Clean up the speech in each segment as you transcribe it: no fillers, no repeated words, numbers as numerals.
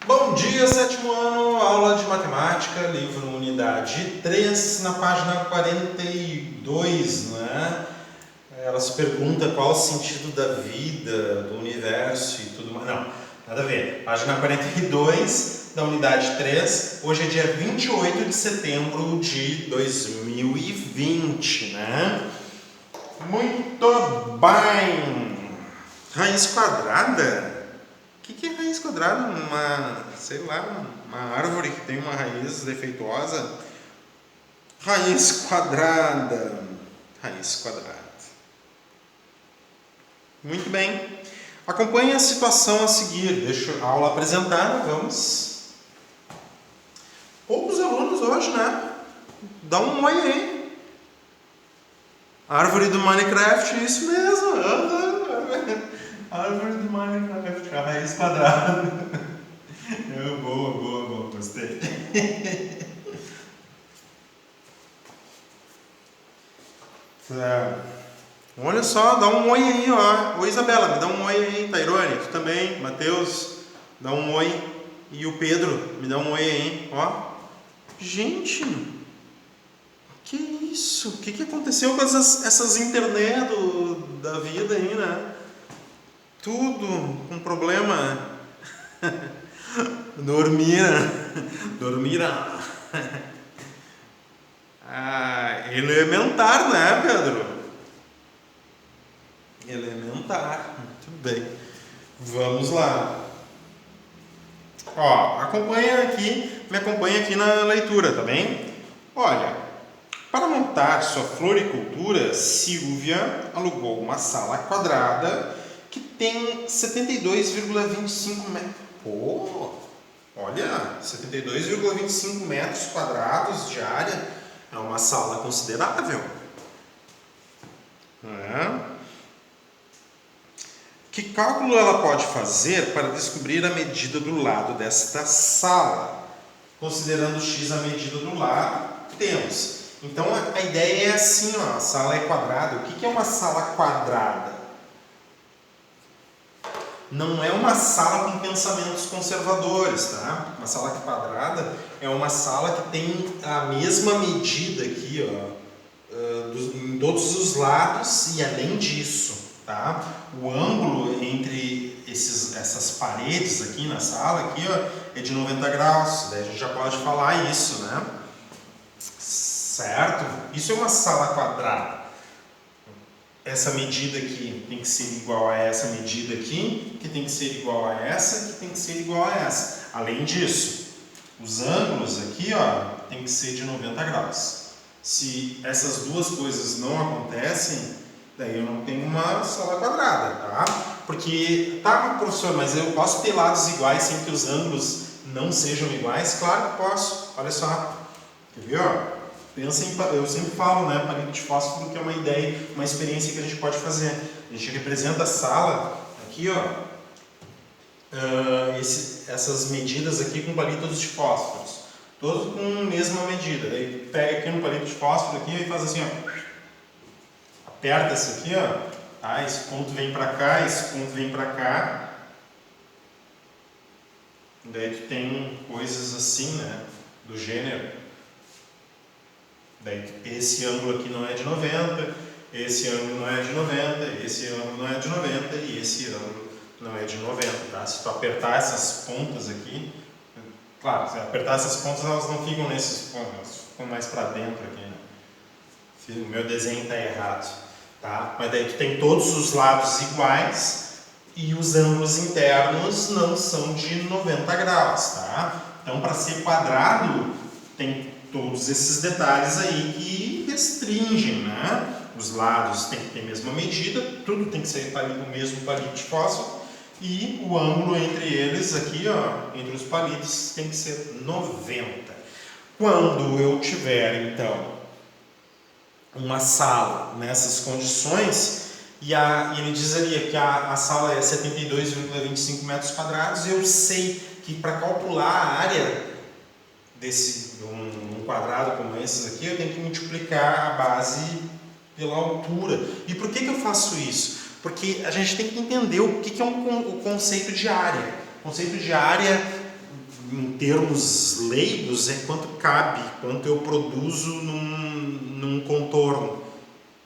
Bom dia, sétimo ano, aula de matemática, livro unidade 3, na página 42, né? Ela se pergunta qual o sentido da vida, do universo e tudo mais. Não, nada a ver. Página 42 da unidade 3, hoje é dia 28 de setembro de 2020, né? Muito bem! Raiz quadrada? O que é raiz quadrada? Uma árvore que tem uma raiz defeituosa? Raiz quadrada. Raiz quadrada. Muito bem. Acompanhe a situação a seguir. Deixa a aula apresentada, vamos. Poucos alunos hoje, né? Dá um oi aí. Árvore do Minecraft, isso mesmo. Árvore do Minecraft, a raiz quadrada. Boa, gostei. Olha só, dá um oi aí, ó. Oi, Isabela, me dá um oi aí. Tairone, tu também. Matheus, dá um oi. E o Pedro, me dá um oi aí, ó. Gente, que isso? O que aconteceu com essas internet da vida aí, né? Tudo com problema. Dormira. Elementar, né, Pedro? Elementar. Muito bem. Vamos lá. Ó, me acompanha aqui na leitura, tá bem? Olha, para montar sua floricultura, Silvia alugou uma sala quadrada que tem 72,25 metros. Pô, olha, 72,25 metros quadrados de área é uma sala considerável. Que cálculo ela pode fazer para descobrir a medida do lado desta sala? Considerando x a medida do lado, temos. Então a ideia é assim, ó, a sala é quadrada. O que é uma sala quadrada? Não é uma sala com pensamentos conservadores, tá? Uma sala quadrada é uma sala que tem a mesma medida aqui, ó, em todos os lados e além disso, tá? O ângulo entre essas paredes aqui na sala aqui, ó, é de 90 graus. Daí a gente já pode falar isso, né? Certo? Isso é uma sala quadrada. Essa medida aqui tem que ser igual a essa medida aqui, que tem que ser igual a essa, que tem que ser igual a essa. Além disso, os ângulos aqui, ó, tem que ser de 90 graus. Se essas duas coisas não acontecem, daí eu não tenho uma sala quadrada, tá? Porque, tá, professor, mas eu posso ter lados iguais sem que os ângulos não sejam iguais? Claro que posso. Olha só. Quer ver, ó? Eu sempre falo, né, palito de fósforo, que é uma ideia, uma experiência que a gente pode fazer. A gente representa a sala, aqui, ó, essas medidas aqui com palitos de fósforos, todos com a mesma medida. Daí pega aqui no palito de fósforo aqui e faz assim, ó, aperta esse aqui, ó, tá? Esse ponto vem pra cá, esse ponto vem pra cá. Daí tu tem coisas assim, né, do gênero. Daí esse ângulo aqui não é de 90, esse ângulo não é de 90, esse ângulo não é de 90 e esse ângulo não é de 90, tá? Se tu apertar essas pontas aqui, claro, se apertar essas pontas elas não ficam nesses pontos, elas ficam mais para dentro aqui, né? O meu desenho está errado, tá? Mas daí tu tem todos os lados iguais e os ângulos internos não são de 90 graus, tá? Então para ser quadrado tem todos esses detalhes aí que restringem, né? Os lados tem que ter a mesma medida, tudo tem que ser o mesmo palito de fósforo e o ângulo entre eles aqui, ó, entre os palitos tem que ser 90. Quando eu tiver, então, uma sala nessas condições e ele diz ali que a sala é 72,25 metros quadrados, eu sei que para calcular a área desse um quadrado como esses aqui, eu tenho que multiplicar a base pela altura. E por que eu faço isso? Porque a gente tem que entender o que é o conceito de área. O conceito de área em termos leigos, é quanto cabe, quanto eu produzo num contorno.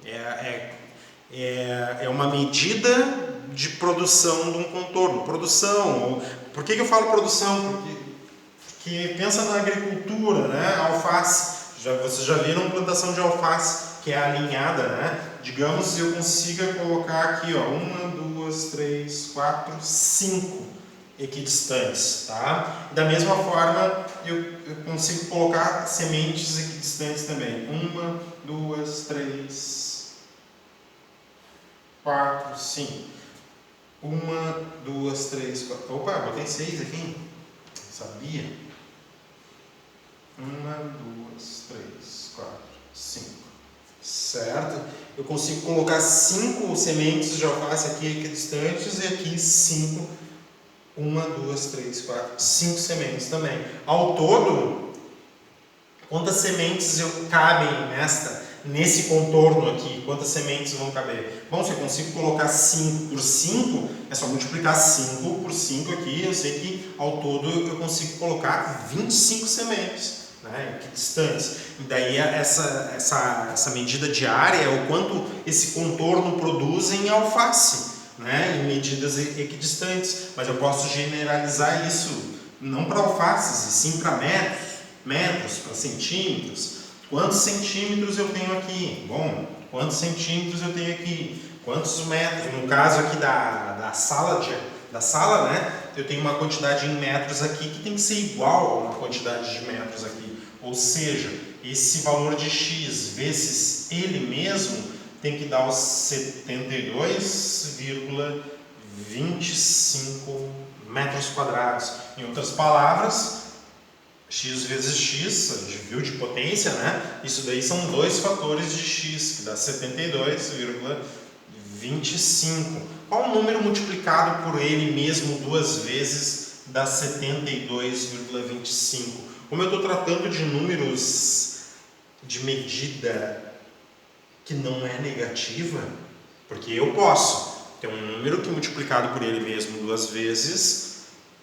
É uma medida de produção de um contorno. Produção. Por que eu falo produção? Porque pensa na agricultura, né? Alface. Vocês já viram plantação de alface que é alinhada, né? Digamos, eu consiga colocar aqui, ó, 1, 2, 3, 4, 5 equidistantes, tá? Da mesma forma, eu consigo colocar sementes equidistantes também. 1, 2, 3, 4, 5. 1, 2, 3, 4. Opa, botei 6 aqui. Sabia? 1, 2, 3, 4, 5. Certo? Eu consigo colocar 5 sementes de alface aqui equidistantes e aqui 5. 1, 2, 3, 4, 5 sementes também. Ao todo, quantas sementes cabem nesse contorno aqui? Quantas sementes vão caber? Bom, se eu consigo colocar 5 por 5, é só multiplicar 5 por 5 aqui. Eu sei que ao todo eu consigo colocar 25 sementes, né, equidistantes. E daí essa medida de área é o quanto esse contorno produz em alface, né, em medidas equidistantes. Mas eu posso generalizar isso não para alfaces, e sim para metros, para centímetros. Quantos centímetros eu tenho aqui? Bom, quantos centímetros eu tenho aqui? Quantos metros? No caso aqui da sala, né, eu tenho uma quantidade em metros aqui que tem que ser igual a uma quantidade de metros aqui. Ou seja, esse valor de x vezes ele mesmo tem que dar os 72,25 metros quadrados. Em outras palavras, x vezes x, a gente viu de potência, né? Isso daí são 2 fatores de x, que dá 72,25. Qual o número multiplicado por ele mesmo 2 vezes dá 72,25? Como eu estou tratando de números de medida que não é negativa, porque eu posso ter um número que multiplicado por ele mesmo 2 vezes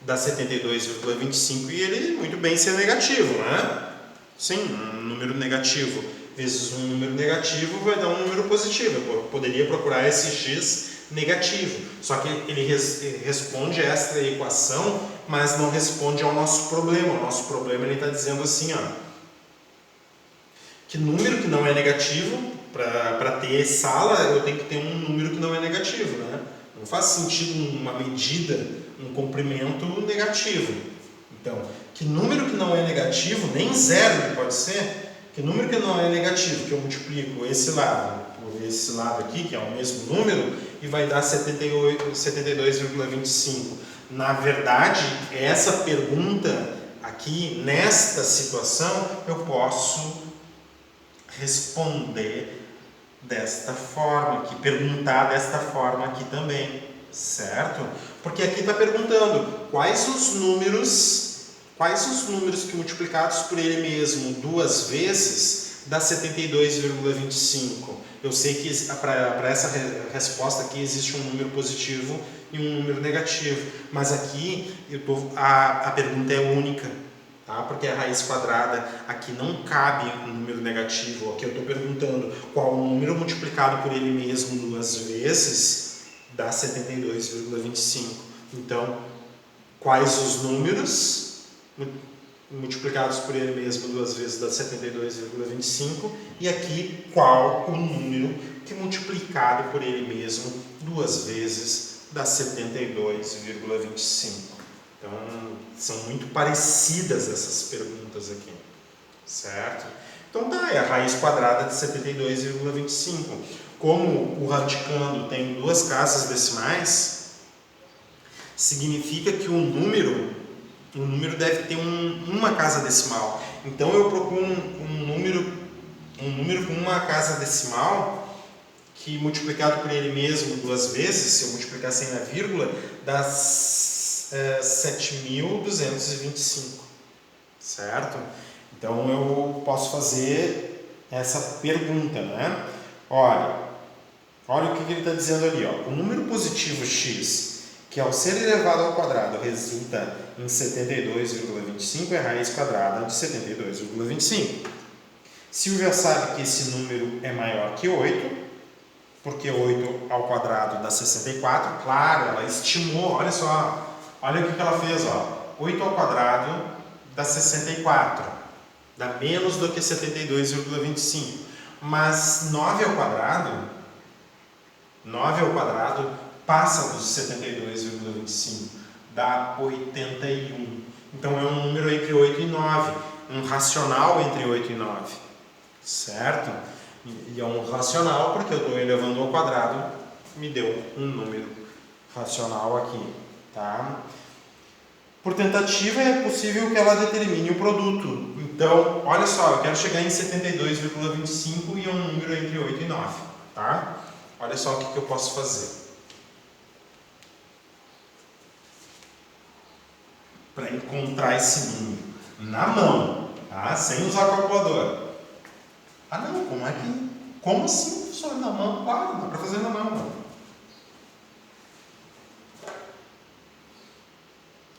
dá 72,25 e ele muito bem ser negativo, né? Sim, um número negativo vezes um número negativo vai dar um número positivo. Eu poderia procurar esse x negativo, só que ele responde a esta equação, mas não responde ao nosso problema. O nosso problema ele está dizendo assim, ó, que número que não é negativo, para ter sala, eu tenho que ter um número que não é negativo, né? Não faz sentido uma medida, um comprimento negativo. Então, que número que não é negativo, nem zero pode ser, que número que não é negativo, que eu multiplico esse lado por esse lado aqui, que é o mesmo número, e vai dar 72,25. Na verdade, essa pergunta aqui, nesta situação, eu posso responder desta forma aqui, perguntar desta forma aqui também, certo? Porque aqui está perguntando quais os números que multiplicados por ele mesmo 2 vezes dá 72,25. Eu sei que para essa resposta aqui existe um número positivo e um número negativo, mas aqui a pergunta é única. Tá? Porque a raiz quadrada aqui não cabe um número negativo. Aqui eu estou perguntando qual o número multiplicado por ele mesmo 2 vezes dá 72,25. Então, quais os números multiplicados por ele mesmo 2 vezes dá 72,25? E aqui, qual o número que multiplicado por ele mesmo 2 vezes dá 72,25? Então, são muito parecidas essas perguntas aqui, certo? Então, tá, é a raiz quadrada de 72,25. Como o radicando tem 2 casas decimais, significa que o número deve ter uma casa decimal. Então, eu procuro um número com uma casa decimal que, multiplicado por ele mesmo 2 vezes, se eu multiplicar sem a vírgula, dá 7.225, certo? Então eu posso fazer essa pergunta, né? Olha o que ele está dizendo ali, ó. O número positivo x que ao ser elevado ao quadrado resulta em 72,25 é a raiz quadrada de 72,25. Silvia sabe que esse número é maior que 8, porque 8 ao quadrado dá 64. Claro, ela estimou, olha só, olha o que ela fez, ó. 8 ao quadrado dá 64, dá menos do que 72,25. Mas 9 ao quadrado passa dos 72,25, dá 81. Então é um número entre 8 e 9, um racional entre 8 e 9, certo? E é um racional porque eu estou elevando ao quadrado, me deu um número racional aqui, tá? Por tentativa é possível que ela determine o produto. Então, olha só, eu quero chegar em 72,25 e é um número entre 8 e 9, tá? Olha só o que eu posso fazer. Para encontrar esse número na mão, tá? Sem usar a calculadora. Ah não, como assim, professor? Na mão? Claro, dá para fazer na mão.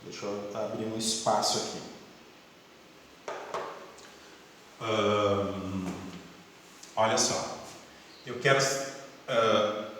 Deixa eu abrir um espaço aqui. Olha só, eu quero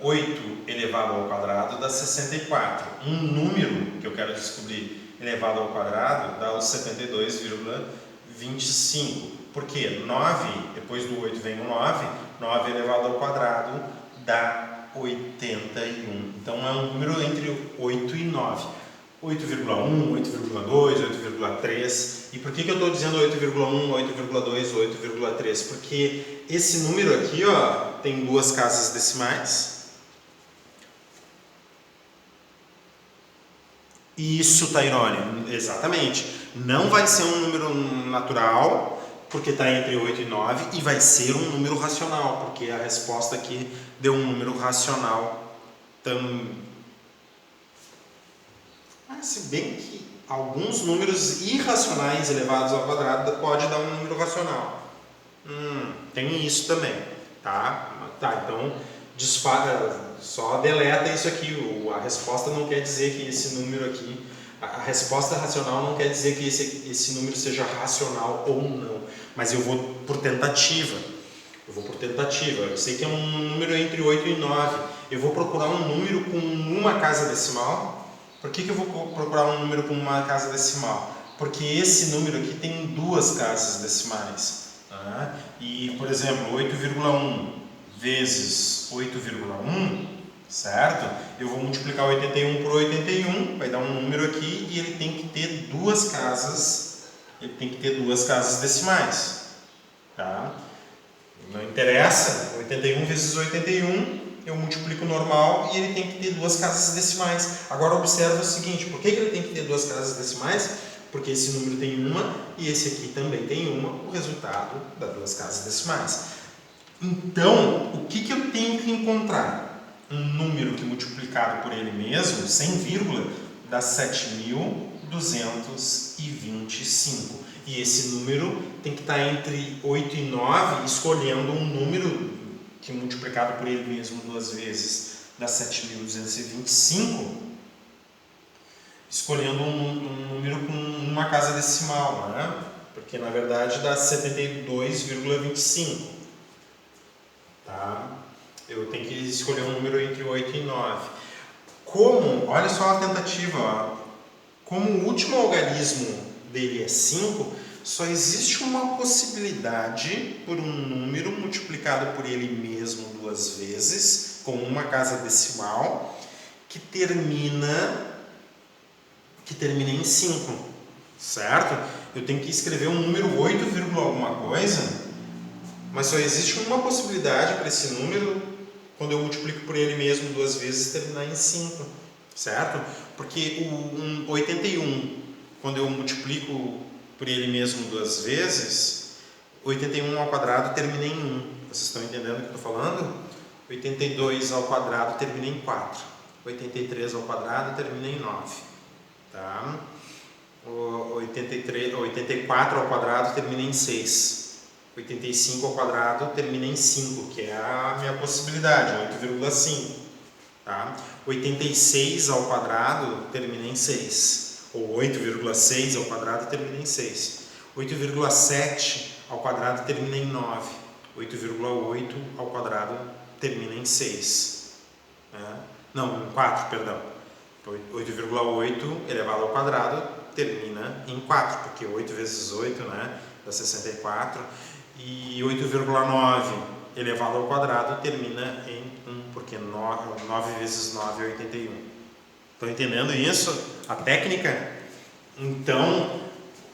8 elevado ao quadrado dá 64. Um número que eu quero descobrir elevado ao quadrado dá os 72,25. Por quê? 9, depois do 8 vem o 9, 9 elevado ao quadrado dá 81. Então é um número entre 8 e 9. 8,1, 8,2, 8,3. E por que eu estou dizendo 8,1, 8,2, 8,3? Porque esse número aqui, ó, tem duas casas decimais. Isso, Tairone, exatamente. Não vai ser um número natural, porque está entre 8 e 9, e vai ser um número racional, porque a resposta aqui deu um número racional também. Se bem que alguns números irracionais elevados ao quadrado pode dar um número racional. Tem isso também, tá? Então só deleta isso aqui. A resposta não quer dizer que esse número aqui, a resposta racional não quer dizer que esse número seja racional ou não. Mas eu vou por tentativa. Eu sei que é um número entre 8 e 9. Eu vou procurar um número com uma casa decimal. Por que eu vou procurar um número com uma casa decimal? Porque esse número aqui tem duas casas decimais. Tá? E, por exemplo, 8,1 vezes 8,1, certo? Eu vou multiplicar 81 por 81, vai dar um número aqui e ele tem que ter duas casas, decimais. Tá? Não interessa, 81 vezes 81, eu multiplico normal e ele tem que ter duas casas decimais. Agora observa o seguinte, por que ele tem que ter duas casas decimais? Porque esse número tem uma e esse aqui também tem uma, o resultado dá duas casas decimais. Então, o que eu tenho que encontrar? Um número que multiplicado por ele mesmo, sem vírgula, dá 7.225. E esse número tem que estar entre 8 e 9, escolhendo um número que multiplicado por ele mesmo duas vezes dá 7.225, escolhendo um número com uma casa decimal, né? Porque na verdade dá 72,25. Tá? Eu tenho que escolher um número entre 8 e 9. Olha só a tentativa, ó. Como o último algarismo dele é 5, só existe uma possibilidade por um número multiplicado por ele mesmo duas vezes, com uma casa decimal, que termina em 5, certo? Eu tenho que escrever um número 8, alguma coisa, mas só existe uma possibilidade para esse número, quando eu multiplico por ele mesmo duas vezes, terminar em 5, certo? Porque o 81, quando eu multiplico por ele mesmo duas vezes, 81 ao quadrado termina em 1. Vocês estão entendendo o que eu estou falando? 82 ao quadrado termina em 4. 83 ao quadrado termina em 9. Tá? 84 ao quadrado termina em 6. 85 ao quadrado termina em 5, que é a minha possibilidade, 8,5. Tá? 86 ao quadrado termina em 6, ou 8,6 ao quadrado termina em 6. 8,7 ao quadrado termina em 9. 8,8 ao quadrado termina em 6. Né? Não, em 4, perdão. 8,8 elevado ao quadrado termina em 4, porque 8 vezes 8, né, dá 64. E 8,9 elevado ao quadrado termina em 1, porque 9 vezes 9 é 81. Estão entendendo isso? A técnica? Então,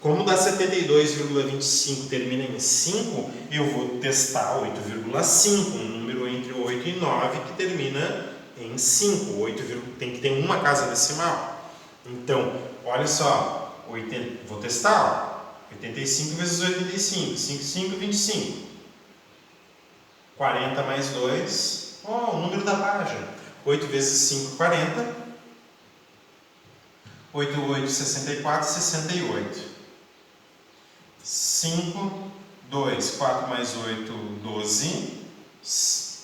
como dá 72,25 termina em 5, eu vou testar 8,5, um número entre 8 e 9 que termina em 5. 8, tem que ter uma casa decimal. Então, olha só, vou testar. 85 vezes 85, 5, 5, 25. 40 mais 2, o número da página. 8 vezes 5, 40. 8, 8, 64, 68. 5, 2, 4 mais 8, 12.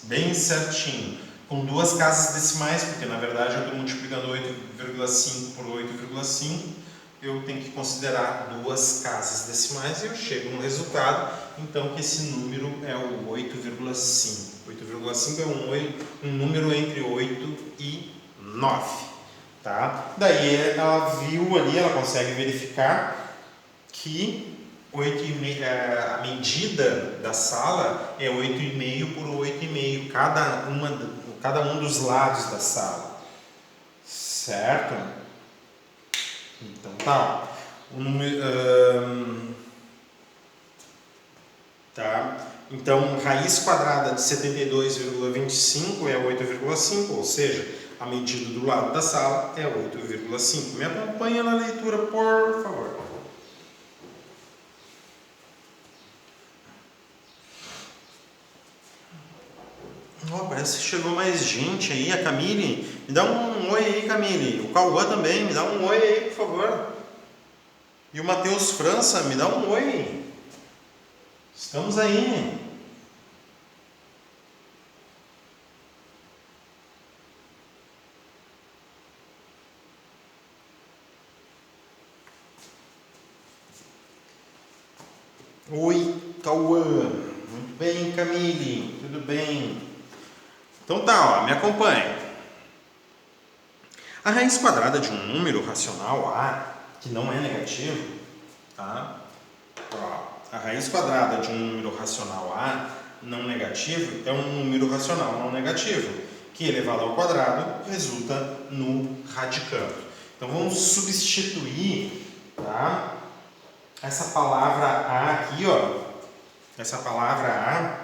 Bem certinho. Com duas casas decimais, porque na verdade eu estou multiplicando 8,5 por 8,5. Eu tenho que considerar duas casas decimais e eu chego no resultado, então, que esse número é o 8,5. 8,5 é um número entre 8 e 9. Tá? Daí ela viu ali, ela consegue verificar que a medida da sala é 8,5 por 8,5, cada um dos lados da sala. Certo? Então tá. Tá. Então, raiz quadrada de 72,25 é 8,5, ou seja, a medida do lado da sala é 8,5. Me acompanha na leitura, por favor. Parece que chegou mais gente aí. A Camille, me dá um oi aí, Camille. O Cauã também, me dá um oi aí, por favor. E o Matheus França, me dá um oi. Estamos aí. Oi, Cauã. Muito bem, Camille. Tudo bem? Então tá, ó, me acompanhe. A raiz quadrada de um número racional A, que não é negativo, tá? Ó, a raiz quadrada de um número racional A não negativo é um número racional não negativo, que elevado ao quadrado resulta no radicando. Então vamos substituir, tá, essa palavra A aqui, ó, essa palavra A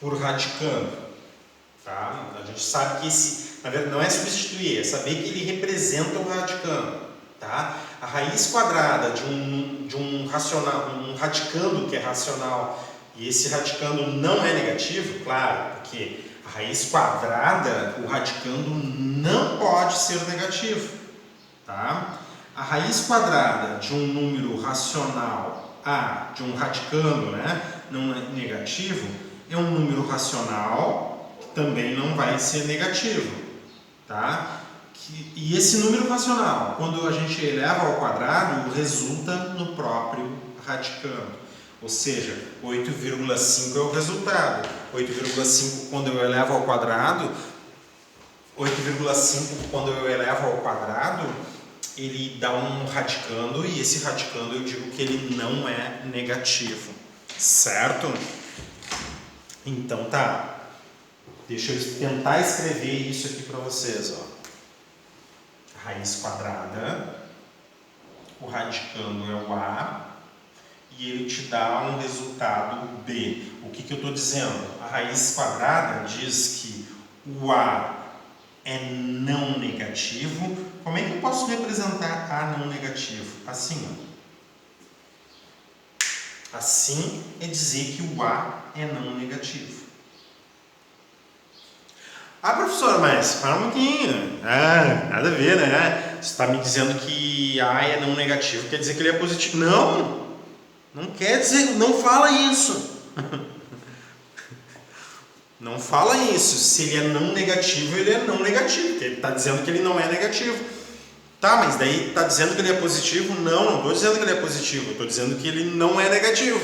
por radicando. Tá? A gente sabe que esse, na verdade, não é substituir, é saber que ele representa o radicando. Tá? A raiz quadrada de um racional, um radicando que é racional, e esse radicando não é negativo, claro, porque a raiz quadrada, o radicando não pode ser negativo. Tá? A raiz quadrada de um número racional A, de um radicando, né, não é negativo, é um número racional também não vai ser negativo, tá? E esse número racional, quando a gente eleva ao quadrado, resulta no próprio radicando. Ou seja, 8,5 é o resultado. 8,5 quando eu elevo ao quadrado, 8,5 quando eu elevo ao quadrado, ele dá um radicando, e esse radicando eu digo que ele não é negativo, certo? Então tá. Deixa eu tentar escrever isso aqui para vocês, ó. Raiz quadrada, o radicando é o A, e ele te dá um resultado B. O que eu estou dizendo? A raiz quadrada diz que o A é não negativo. Como é que eu posso representar A não negativo? Assim, ó. Assim é dizer que o A é não negativo. Ah, professor, mas para um pouquinho. Nada a ver, né? Você está me dizendo que A é não negativo, quer dizer que ele é positivo. Não quer dizer, não fala isso. Não fala isso. Se ele é não negativo, ele é não negativo. Porque ele está dizendo que ele não é negativo. Tá, mas daí está dizendo que ele é positivo? Não estou dizendo que ele é positivo. Estou dizendo que ele não é negativo.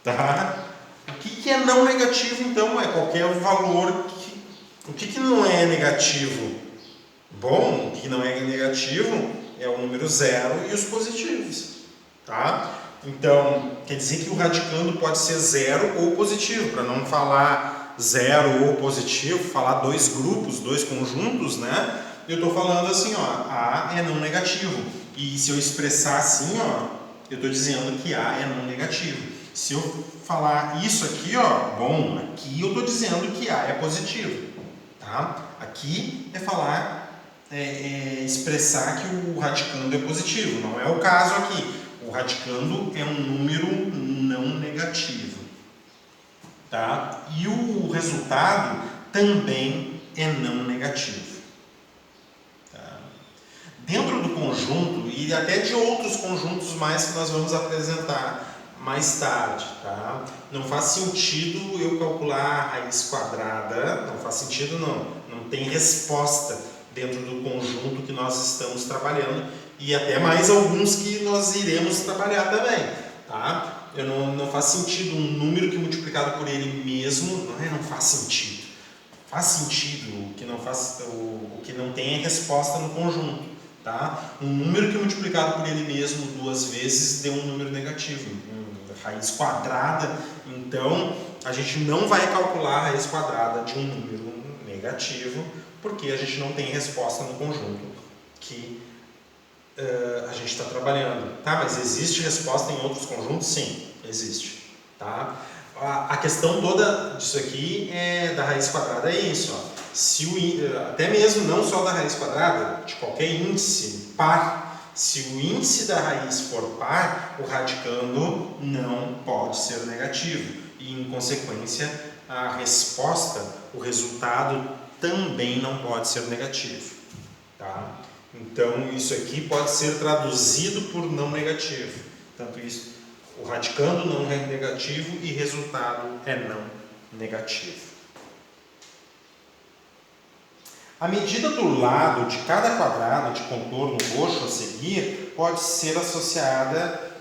Tá? O que é não negativo, então? É qualquer valor que... O que não é negativo? Bom, o que não é negativo é o número zero e os positivos. Tá? Então, quer dizer que o radicando pode ser zero ou positivo, para não falar zero ou positivo, falar dois grupos, dois conjuntos, né? Eu estou falando assim, ó, A é não negativo. E se eu expressar assim, ó, eu estou dizendo que A é não negativo. Se eu falar isso aqui, ó, bom, aqui eu estou dizendo que A é positivo. Tá? Aqui é falar, expressar que o radicando é positivo. Não é o caso aqui. O radicando é um número não negativo, tá? E o resultado também é não negativo. Tá? Dentro do conjunto, e até de outros conjuntos mais que nós vamos apresentar mais tarde, tá? Não faz sentido eu calcular a raiz quadrada, não faz sentido não tem resposta dentro do conjunto que nós estamos trabalhando, e até mais alguns que nós iremos trabalhar também, tá? Não faz sentido um número que multiplicado por ele mesmo, não faz sentido. Faz sentido o que não tem resposta no conjunto, tá? Um número que multiplicado por ele mesmo duas vezes deu um número negativo, raiz quadrada. Então, a gente não vai calcular a raiz quadrada de um número negativo, porque a gente não tem resposta no conjunto que a gente está trabalhando. Tá, mas existe resposta em outros conjuntos? Sim, existe. Tá? A questão toda disso aqui da raiz quadrada é isso. Ó. Até mesmo não só da raiz quadrada, de qualquer índice par, se o índice da raiz for par, o radicando não pode ser negativo. E, em consequência, a resposta, o resultado, também não pode ser negativo. Tá? Então, isso aqui pode ser traduzido por não negativo. Tanto isso, o radicando não é negativo e resultado é não negativo. A medida do lado de cada quadrado de contorno roxo a seguir pode ser associada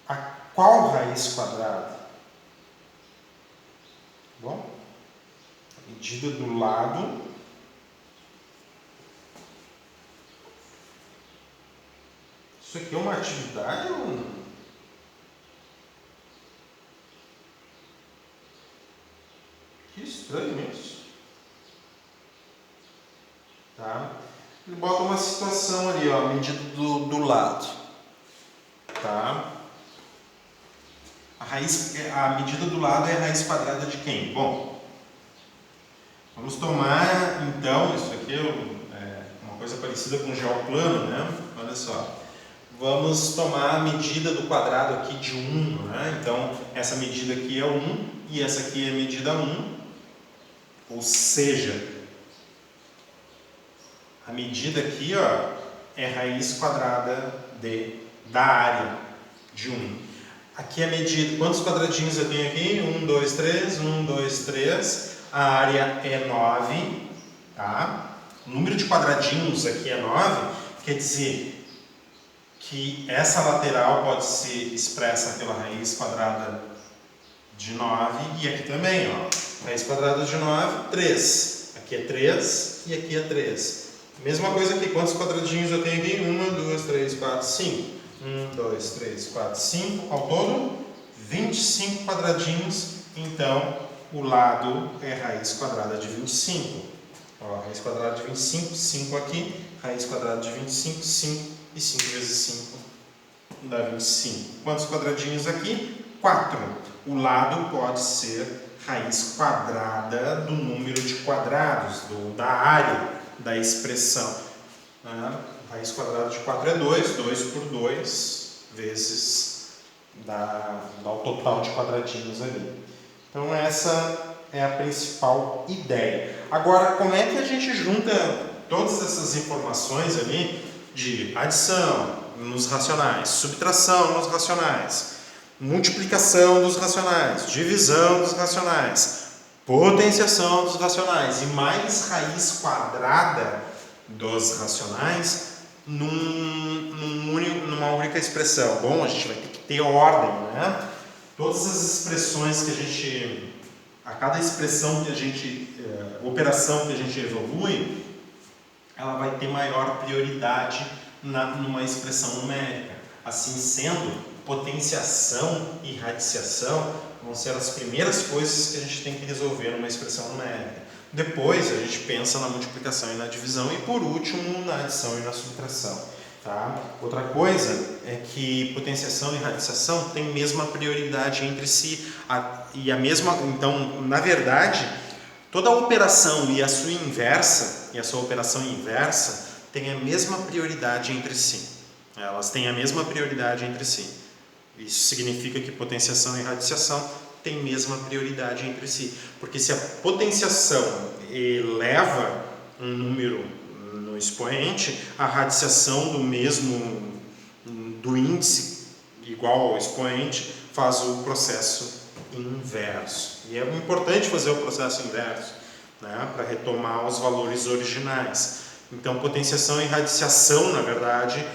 a qual raiz quadrada? Bom, a medida do lado isso aqui é uma atividade ou não? Que estranho isso. Tá? Ele bota uma situação ali, ó, a medida do lado. Tá? A medida do lado é a raiz quadrada de quem? Bom, vamos tomar então, isso aqui é uma coisa parecida com geoplano, né? Olha só. Vamos tomar a medida do quadrado aqui de 1, né? Então, essa medida aqui é 1 e essa aqui é a medida 1. Ou seja, a medida aqui, ó, é raiz quadrada da área de 1. Aqui a medida, quantos quadradinhos eu tenho aqui? 1, 2, 3, 1, 2, 3. A área é 9, tá? O número de quadradinhos aqui é 9, quer dizer que essa lateral pode ser expressa pela raiz quadrada de 9 e aqui também, ó, raiz quadrada de 9, 3. Aqui é 3 e aqui é 3. Mesma coisa aqui, quantos quadradinhos eu tenho aqui? 1, 2, 3, 4, 5. 1, 2, 3, 4, 5. Ao todo, 25 quadradinhos. Então, o lado é raiz quadrada de 25. Ó, raiz quadrada de 25, 5 aqui. Raiz quadrada de 25, 5. E 5 vezes 5 dá 25. Quantos quadradinhos aqui? 4. O lado pode ser raiz quadrada do número de quadrados, da área da expressão. Raiz quadrada de 4 é 2. 2 por 2 vezes dá o total de quadradinhos ali. Então essa é a principal ideia. Agora, como é que a gente junta todas essas informações ali de adição nos racionais, subtração nos racionais, multiplicação dos racionais, divisão dos racionais, Potenciação dos racionais e mais raiz quadrada dos racionais numa única expressão. Bom, a gente vai ter que ter ordem, né? Todas as expressões que a gente, a cada expressão que a gente, operação que a gente evolui, ela vai ter maior prioridade numa expressão numérica. Assim sendo, potenciação e radiciação vão ser as primeiras coisas que a gente tem que resolver numa expressão numérica. Depois a gente pensa na multiplicação e na divisão e por último na adição e na subtração. Tá? Outra coisa é que potenciação e radiciação têm mesma prioridade entre si então, na verdade, toda operação e a sua operação inversa têm a mesma prioridade entre si. Elas têm a mesma prioridade entre si. Isso significa que potenciação e radiciação têm a mesma prioridade entre si. Porque se a potenciação eleva um número no expoente, a radiciação do índice igual ao expoente faz o processo inverso. E é importante fazer o processo inverso, né, para retomar os valores originais. Então, potenciação e radiciação, na verdade,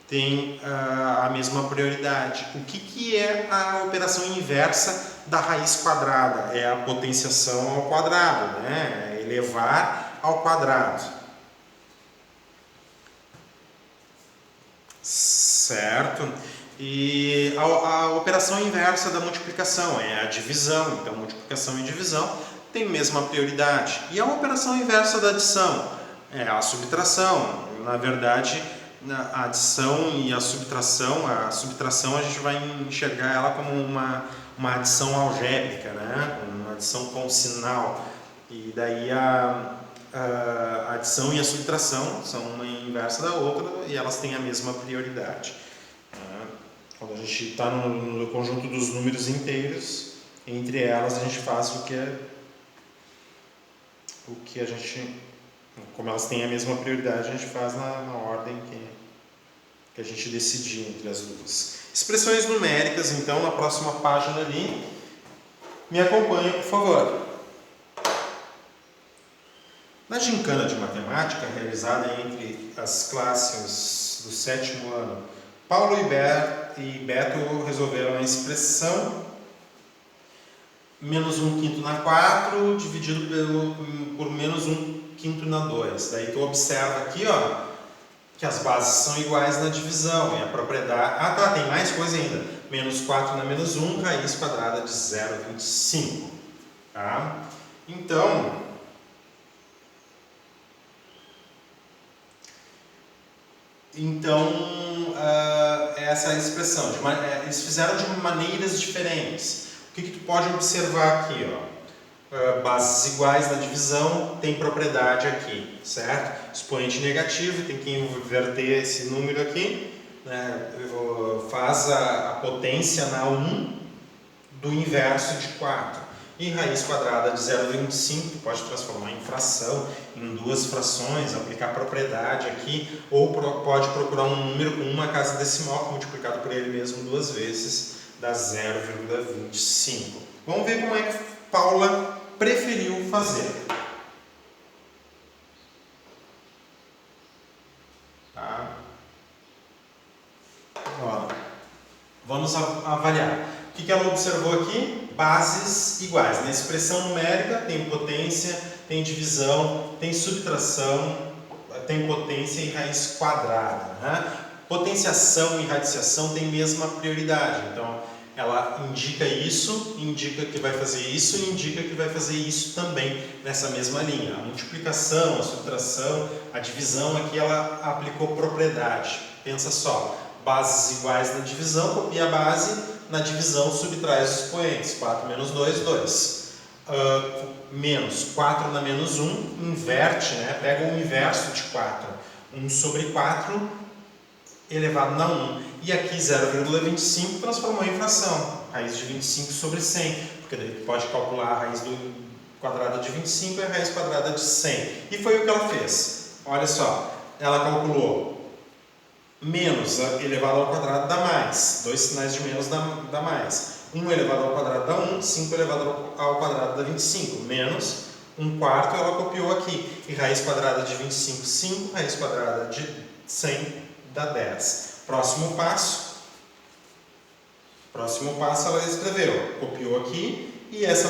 tem a mesma prioridade. O que é a operação inversa da raiz quadrada? É a potenciação ao quadrado, né? É elevar ao quadrado. Certo? E a operação inversa da multiplicação é a divisão. Então, multiplicação e divisão têm a mesma prioridade. E a operação inversa da adição é a subtração. Na verdade, a adição e a subtração a gente vai enxergar ela como uma adição algébrica, né? Uma adição com sinal. E daí a adição e a subtração são uma inversa da outra e elas têm a mesma prioridade. Quando a gente está no conjunto dos números inteiros, entre elas a gente faz o que a gente, como elas têm a mesma prioridade, a gente faz na ordem que a gente decidir entre as duas. Expressões numéricas, então, na próxima página ali. Me acompanha, por favor. Na gincana de matemática, realizada entre as classes do 7º ano, Paulo e Beto resolveram a expressão menos 1/5 na 4 dividido por menos 1/5 na 2. Daí tu observa aqui, ó, que as bases são iguais na divisão e a propriedade... tem mais coisa ainda. Menos 4 na menos 1, raiz quadrada de 0,25. Tá? Então, essa é a expressão. Eles fizeram de maneiras diferentes. O que tu pode observar aqui? Bases iguais na divisão tem propriedade aqui, certo? Expoente negativo, tem que inverter esse número aqui, né? Faz a potência na 1 do inverso de 4. E raiz quadrada de 0,25, pode transformar em fração, em duas frações, aplicar propriedade aqui, ou pode procurar um número com uma casa decimal, multiplicado por ele mesmo duas vezes, dá 0,25. Vamos ver como é que Paula preferiu fazer. Tá? Vamos avaliar. O que ela observou aqui? Bases iguais. Na expressão numérica tem potência, tem divisão, tem subtração, tem potência e raiz quadrada. Né? Potenciação e radiciação têm a mesma prioridade. Então, ela indica isso, indica que vai fazer isso e indica que vai fazer isso também nessa mesma linha. A multiplicação, a subtração, a divisão, aqui ela aplicou propriedade. Pensa só, bases iguais na divisão, copia a base, na divisão subtrai os expoentes. 4 menos 2, 2. Menos 4 na menos 1, inverte, né? Pega o inverso de 4. 1 sobre 4 elevado na 1. E aqui 0,25 transformou em fração. Raiz de 25 sobre 100. Porque daí tu pode calcular a raiz quadrada de 25 e a raiz quadrada de 100. E foi o que ela fez. Olha só, ela calculou menos elevado ao quadrado dá mais. Dois sinais de menos dá mais. 1 elevado ao quadrado dá 1, 5 elevado ao quadrado dá 25, menos 1/4 ela copiou aqui. E raiz quadrada de 25, 5, raiz quadrada de 100 dá 10. Próximo passo ela escreveu, copiou aqui, e essa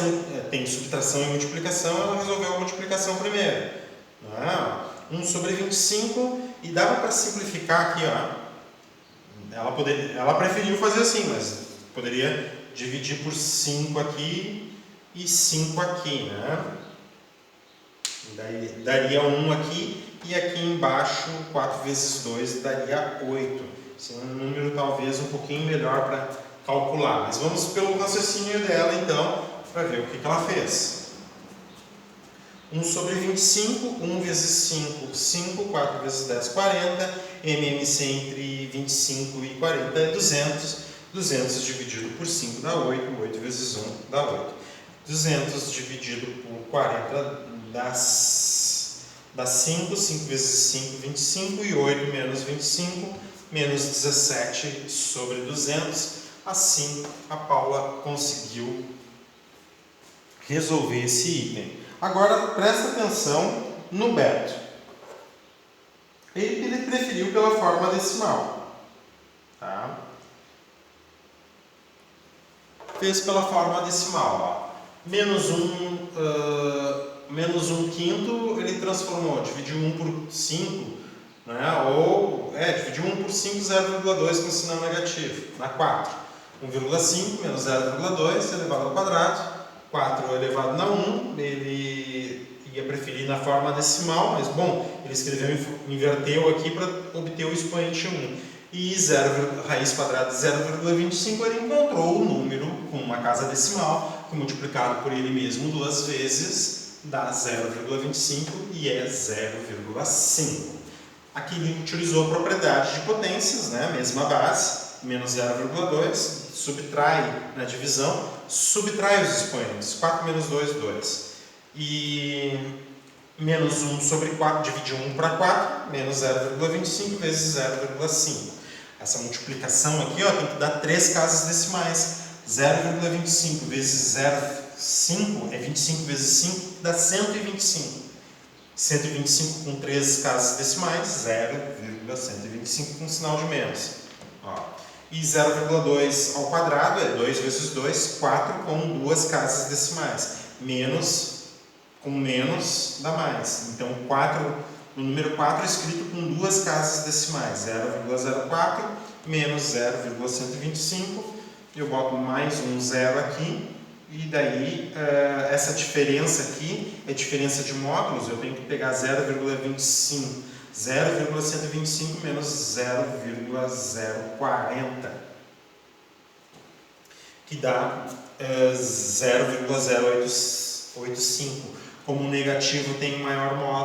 tem subtração e multiplicação, ela resolveu a multiplicação primeiro. 1 sobre 25, e dava para simplificar aqui, ó. Ela preferiu fazer assim, mas poderia dividir por 5 aqui e 5 aqui, né? Daí daria 1 aqui, e aqui embaixo 4 vezes 2 daria 8. Esse é um número talvez um pouquinho melhor para calcular, mas vamos pelo raciocínio dela então, para ver o que ela fez. 1 sobre 25, 1 vezes 5, 5, 4 vezes 10, 40, MMC entre 25 e 40 é 200, 200 dividido por 5 dá 8, 8 vezes 1 dá 8. 200 dividido por 40 dá 5, 5 vezes 5, 25, e 8 menos 25, menos 17 sobre 200. Assim, a Paula conseguiu resolver esse item. Agora, presta atenção no Beto. Ele preferiu pela forma decimal. Tá? Fez pela forma decimal. Ó. Menos 1 quinto, ele transformou, dividiu 1 por 5, né? Dividiu 1 por 5, 0,2 com sinal negativo, na 4. 1,5 menos 0,2 elevado ao quadrado. 4 elevado na 1, ele ia preferir na forma decimal, mas bom, ele escreveu, inverteu aqui para obter o expoente 1. E raiz quadrada de 0,25, ele encontrou o número com uma casa decimal, que multiplicado por ele mesmo 2 vezes, dá 0,25 e é 0,5. Aqui ele utilizou a propriedade de potências, né? Mesma base, menos 0,2, subtrai na divisão, subtrai os expoentes, 4 menos 2, 2. E menos 1 sobre 4, dividir 1 para 4, menos 0,25 vezes 0,5. Essa multiplicação aqui, ó, tem que dar 3 casas decimais. 0,25 vezes 0,5 é 25 vezes 5, dá 125. 125 com 3 casas decimais, 0,125 com sinal de menos. Ó. E 0,2 ao quadrado é 2 vezes 2, 4 com 2 casas decimais. Menos com menos dá mais. Então, o número 4 é escrito com 2 casas decimais. 0,04 menos 0,125. Eu boto mais um zero aqui. E daí, essa diferença aqui é diferença de módulos. Eu tenho que pegar 0,25. 0,125 menos 0,040, que dá 0,085. Como o negativo tem maior módulo,